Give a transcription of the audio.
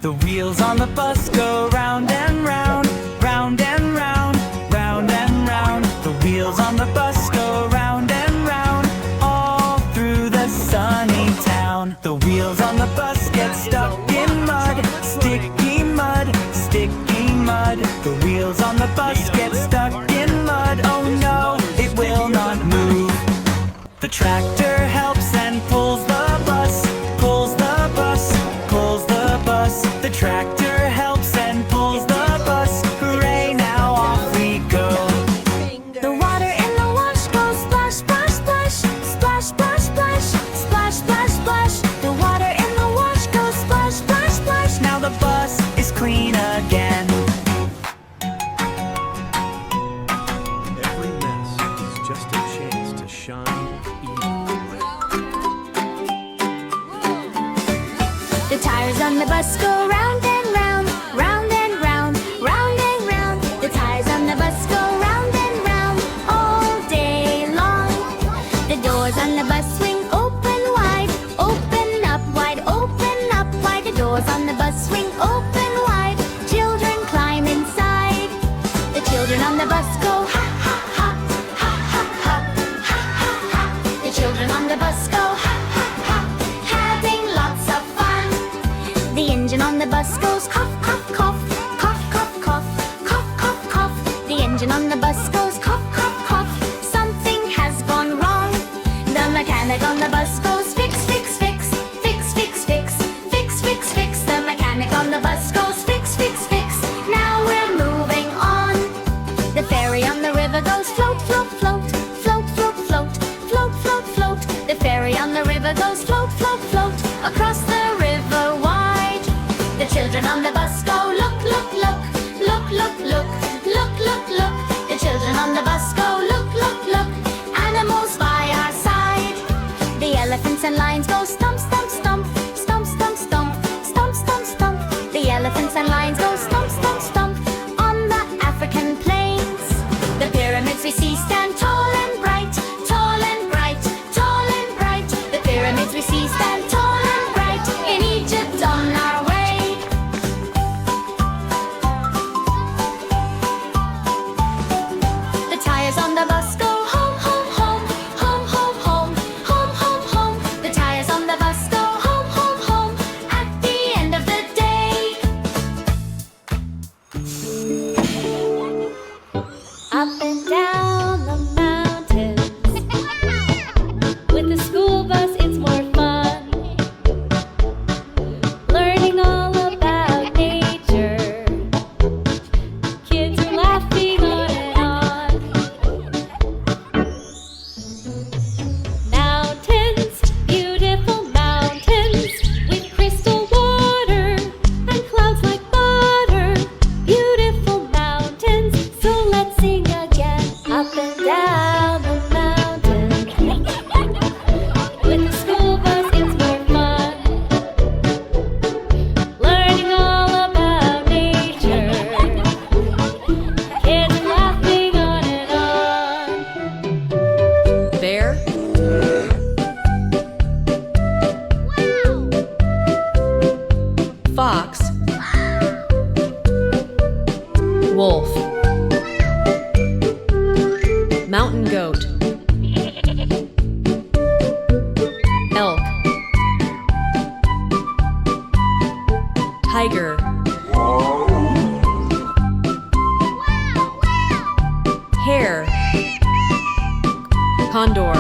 The wheels on the bus go round and round, round and round, round and round. The wheels on the bus go round and round, all through the sunny town. The wheels on the bus get stuck in mud, sticky mud, sticky mud. The wheels on the bus get stuck in mud, oh no, it will not move. The tractor helps and pulls the bus, pulls the bus, pulls the bus. The tractor helps and pulls the bus, hooray, now off we go. The water in the wash goes splash, splash, splash, splash, splash, splash, splash, splash, splash. The water in the wash goes splash, splash, splash. Now the bus is clean again. Every mess is just a chance to shine even brighter. The tires on the bus go round and round, round and round, round and round. The tires on the bus go round and round all day long. The doors on the bus swing open wide, open up wide, open up wide. The doors on the bus swing open wide. Children climb inside. The children on the bus go ha ha ha, ha ha ha, ha ha ha. The children on the bus go ha ha ha, having lots of fun. The engine on the bus goes cough, cough, cough, cough, cough, cough, cough, cough, cough. The engine on the bus goes cough, cough, cough. Something has gone wrong. The mechanic on the bus goes fix, fix, fix, fix, fix, fix, fix, fix, fix. The mechanic on the bus goes fix, fix, fix. Now we're moving on. The ferry on the river goes float, float, float, float, float, float, float, float, float. The ferry on the river goes float, float, float across the river wide. The children on the bus go look, look, look, look, look, look, look, look, look. The children on the bus go look, look, look. Animals by our side. The elephants and lions go stomp, stomp, stomp, stomp, stomp, stomp, stomp, stomp, stomp. The elephants and lions go stomp, stomp, stomp on the African plains. The pyramids we see stand tall and bright, tall and bright, tall and bright. The pyramids we see stand tall and bright in Egypt on our way. The tires on the bus go home, home, home, home, home, home, home, home, home. The tires on the bus go home, home, home at the end of the day. Up and down the mountains. With the school bus, it's more fun. Learning all about nature. Kids are laughing on and on. Mountains, beautiful mountains, with crystal water and clouds like butter. Beautiful mountains, so let's sing again. Up and down the mountain. With the school bus, it's more fun. Learning all about nature. Kids are laughing on and on. Bear, fox, wolf, mountain goat, elk, tiger, hare, condor,